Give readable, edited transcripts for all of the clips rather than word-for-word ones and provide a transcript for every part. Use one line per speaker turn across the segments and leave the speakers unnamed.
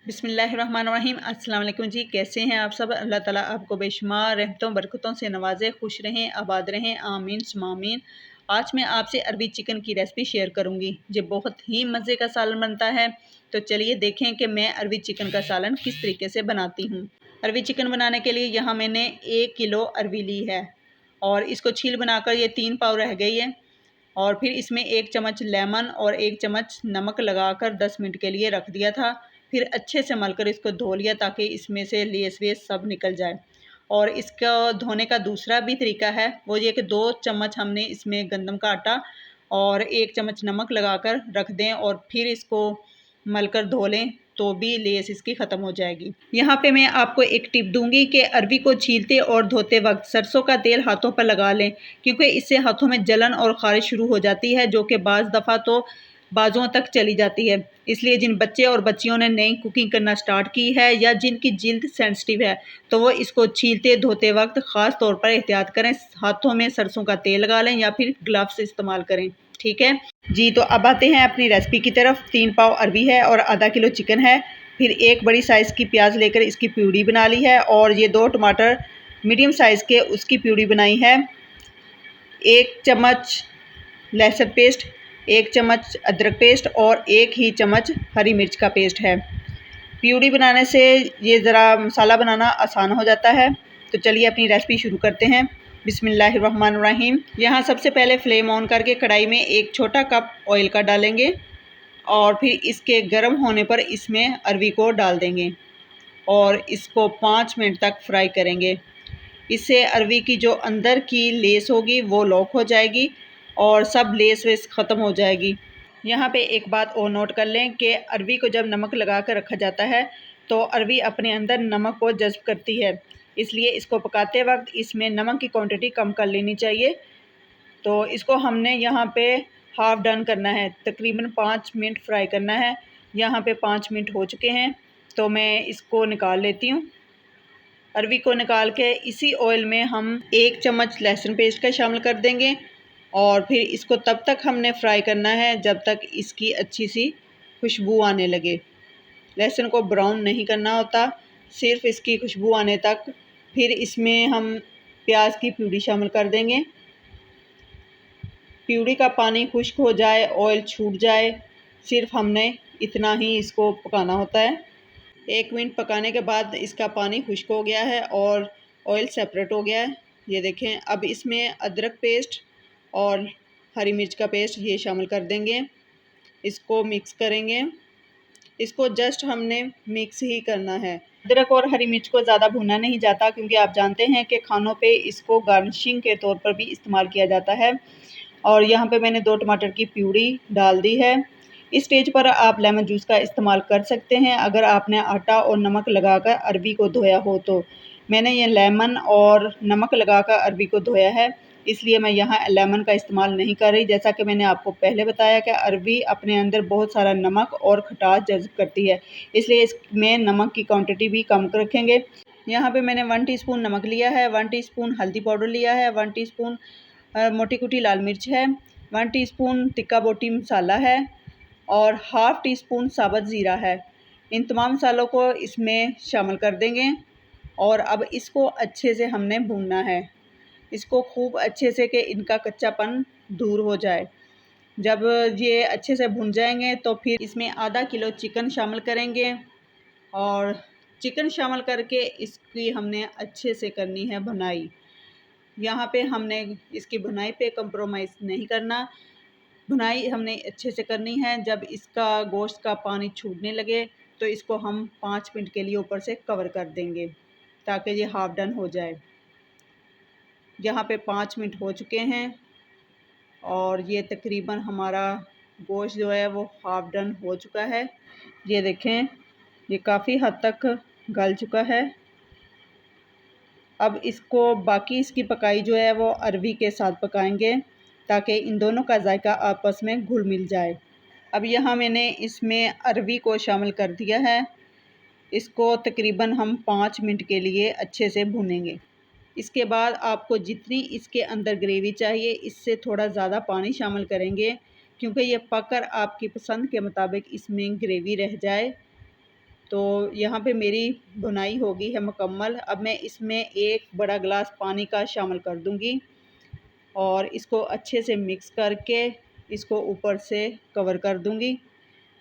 बिस्मिल्लाहिर्रहमानिर्रहीम। अस्सलाम वालेकुम जी, कैसे हैं आप सब। अल्लाह ताला आपको बेशुमार रहमतों बरकतों से नवाजे, खुश रहें, आबाद रहें, आमीन सुमामीन। आज मैं आपसे अरबी चिकन की रेसिपी शेयर करूंगी जो बहुत ही मज़े का सालन बनता है। तो चलिए देखें कि मैं अरबी चिकन का सालन किस तरीके से बनाती हूँ। अरबी चिकन बनाने के लिए यहाँ मैंने 1 किलो अरबी ली है और इसको छील बनाकर ये 3 पाव रह गई है। और फिर इसमें 1 चम्मच लेमन और 1 चम्मच नमक लगाकर 10 मिनट के लिए रख दिया था। फिर अच्छे से मलकर इसको धो लिया ताकि इसमें से लेस वेस सब निकल जाए। और इसका धोने का दूसरा भी तरीका है, वो ये कि 2 चम्मच हमने इसमें गंदम का आटा और 1 चम्मच नमक लगाकर रख दें और फिर इसको मलकर धो लें तो भी लेस इसकी ख़त्म हो जाएगी। यहाँ पे मैं आपको एक टिप दूंगी कि अरबी को छीलते और धोते वक्त सरसों का तेल हाथों पर लगा लें, क्योंकि इससे हाथों में जलन और ख़ारिश शुरू हो जाती है जो कि बाज़ दफ़ा तो बाजुओं तक चली जाती है। इसलिए जिन बच्चे और बच्चियों ने नई कुकिंग करना स्टार्ट की है या जिनकी जिल्द सेंसिटिव है तो वो इसको छीलते धोते वक्त ख़ास तौर पर एहतियात करें, हाथों में सरसों का तेल लगा लें या फिर ग्लव्स इस्तेमाल करें। ठीक है जी, तो अब आते हैं अपनी रेसिपी की तरफ। 3 पाव अरबी है और आधा किलो चिकन है। फिर एक बड़ी साइज़ की प्याज लेकर इसकी प्यूरी बना ली है और ये 2 टमाटर मीडियम साइज़ के उसकी प्यूरी बनाई है। 1 चम्मच लहसुन पेस्ट, 1 चम्मच अदरक पेस्ट और 1 ही चम्मच हरी मिर्च का पेस्ट है। प्यूरी बनाने से ये ज़रा मसाला बनाना आसान हो जाता है। तो चलिए अपनी रेसिपी शुरू करते हैं। बिस्मिल्लाहिर्रहमानिर्रहीम। यहाँ सबसे पहले फ्लेम ऑन करके कढ़ाई में 1 छोटा कप ऑयल का डालेंगे और फिर इसके गर्म होने पर इसमें अरबी को डाल देंगे और इसको 5 मिनट तक फ्राई करेंगे। इससे अरबी की जो अंदर की लेस होगी वो लॉक हो जाएगी और सब लेस वेस ख़त्म हो जाएगी। यहाँ पे एक बात और नोट कर लें कि अरबी को जब नमक लगा कर रखा जाता है तो अरबी अपने अंदर नमक को जज़्ब करती है, इसलिए इसको पकाते वक्त इसमें नमक की क्वांटिटी कम कर लेनी चाहिए। तो इसको हमने यहाँ पे हाफ़ डन करना है, तकरीबन 5 मिनट फ्राई करना है। यहाँ पे 5 मिनट हो चुके हैं तो मैं इसको निकाल लेती हूँ। अरबी को निकाल के इसी ऑयल में हम 1 चम्मच लहसुन पेस्ट का शामिल कर देंगे और फिर इसको तब तक हमने फ्राई करना है जब तक इसकी अच्छी सी खुशबू आने लगे। लहसुन को ब्राउन नहीं करना होता, सिर्फ इसकी खुशबू आने तक। फिर इसमें हम प्याज की प्यूरी शामिल कर देंगे। प्यूरी का पानी खुश्क हो जाए, ऑयल छूट जाए, सिर्फ हमने इतना ही इसको पकाना होता है। 1 मिनट पकाने के बाद इसका पानी खुश्क हो गया है और ऑयल सेपरेट हो गया है। ये देखें। अब इसमें अदरक पेस्ट और हरी मिर्च का पेस्ट ये शामिल कर देंगे। इसको मिक्स करेंगे। इसको जस्ट हमने मिक्स ही करना है। अदरक और हरी मिर्च को ज़्यादा भुना नहीं जाता, क्योंकि आप जानते हैं कि खानों पे इसको गार्निशिंग के तौर पर भी इस्तेमाल किया जाता है। और यहाँ पे मैंने 2 टमाटर की प्यूरी डाल दी है। इस स्टेज पर आप लेमन जूस का इस्तेमाल कर सकते हैं अगर आपने आटा और नमक लगाकर अरबी को धोया हो तो। मैंने ये लेमन और नमक लगाकर अरबी को धोया है, इसलिए मैं यहाँ लेमन का इस्तेमाल नहीं कर रही। जैसा कि मैंने आपको पहले बताया कि अरबी अपने अंदर बहुत सारा नमक और खटास जज़्ब करती है, इसलिए इसमें नमक की क्वांटिटी भी कम रखेंगे। यहाँ पे मैंने 1 टीस्पून नमक लिया है, 1 टीस्पून हल्दी पाउडर लिया है, 1 टीस्पून मोटी कुटी लाल मिर्च है, 1 टीस्पून टिक्का बोटी मसाला है और हाफ़ टी स्पून साबुत ज़ीरा है। इन तमाम मसालों को इसमें शामिल कर देंगे और अब इसको अच्छे से हमने भूनना है। इसको खूब अच्छे से कि इनका कच्चापन दूर हो जाए। जब ये अच्छे से भुन जाएंगे तो फिर इसमें आधा किलो चिकन शामिल करेंगे और चिकन शामिल करके इसकी हमने अच्छे से करनी है भुनाई। यहाँ पे हमने इसकी भुनाई पे कंप्रोमाइज़ नहीं करना, भुनाई हमने अच्छे से करनी है। जब इसका गोश्त का पानी छूटने लगे तो इसको हम 5 मिनट के लिए ऊपर से कवर कर देंगे ताकि ये हाफ़ डन हो जाए। यहाँ पे 5 मिनट हो चुके हैं और ये तकरीबन हमारा गोश्त जो है वो हाफ़ डन हो चुका है। ये देखें, ये काफ़ी हद तक गल चुका है। अब इसको बाकी इसकी पकाई जो है वो अरबी के साथ पकाएंगे ताकि इन दोनों का जायका आपस में घुल मिल जाए। अब यहाँ मैंने इसमें अरबी को शामिल कर दिया है। इसको तकरीबन हम 5 मिनट के लिए अच्छे से भूनेंगे। इसके बाद आपको जितनी इसके अंदर ग्रेवी चाहिए इससे थोड़ा ज़्यादा पानी शामिल करेंगे, क्योंकि ये पककर आपकी पसंद के मुताबिक इसमें ग्रेवी रह जाए। तो यहाँ पे मेरी भुनाई हो गई है मुकम्मल। अब मैं इसमें 1 बड़ा गिलास पानी का शामिल कर दूँगी और इसको अच्छे से मिक्स करके इसको ऊपर से कवर कर दूँगी।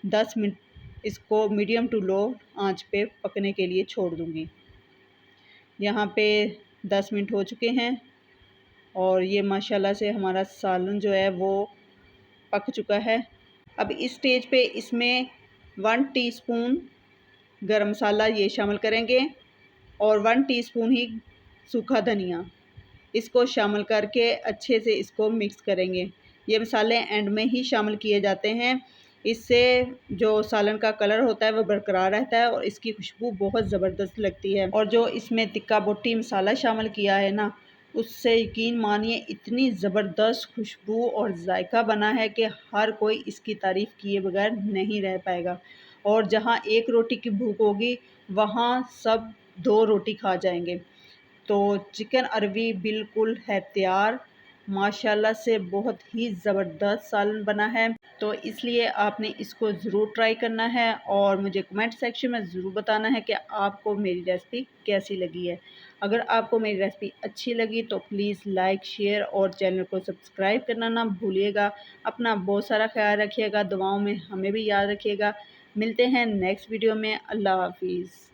10 मिनट इसको मीडियम टू लो आंच पे पकने के लिए छोड़ दूँगी। यहाँ पे 10 मिनट हो चुके हैं और ये माशाल्लाह से हमारा सालन जो है वो पक चुका है। अब इस स्टेज पे इसमें 1 टीस्पून गरम मसाला ये शामिल करेंगे और 1 टीस्पून ही सूखा धनिया, इसको शामिल करके अच्छे से इसको मिक्स करेंगे। ये मसाले एंड में ही शामिल किए जाते हैं, इससे जो सालन का कलर होता है वो बरकरार रहता है और इसकी खुशबू बहुत ज़बरदस्त लगती है। और जो इसमें तिक्का बोटी मसाला शामिल किया है ना, उससे यकीन मानिए इतनी ज़बरदस्त खुशबू और जायका बना है कि हर कोई इसकी तारीफ़ किए बगैर नहीं रह पाएगा। और जहाँ एक रोटी की भूख होगी वहाँ सब 2 रोटी खा जाएंगे। तो चिकन अरवी बिल्कुल है तैयार। माशाल्लाह से बहुत ही ज़बरदस्त सालन बना है, तो इसलिए आपने इसको ज़रूर ट्राई करना है और मुझे कमेंट सेक्शन में ज़रूर बताना है कि आपको मेरी रेसिपी कैसी लगी है। अगर आपको मेरी रेसिपी अच्छी लगी तो प्लीज़ लाइक, शेयर और चैनल को सब्सक्राइब करना ना भूलिएगा। अपना बहुत सारा ख्याल रखिएगा, दुआओं में हमें भी याद रखिएगा। मिलते हैं नेक्स्ट वीडियो में। अल्लाह हाफ़िज़।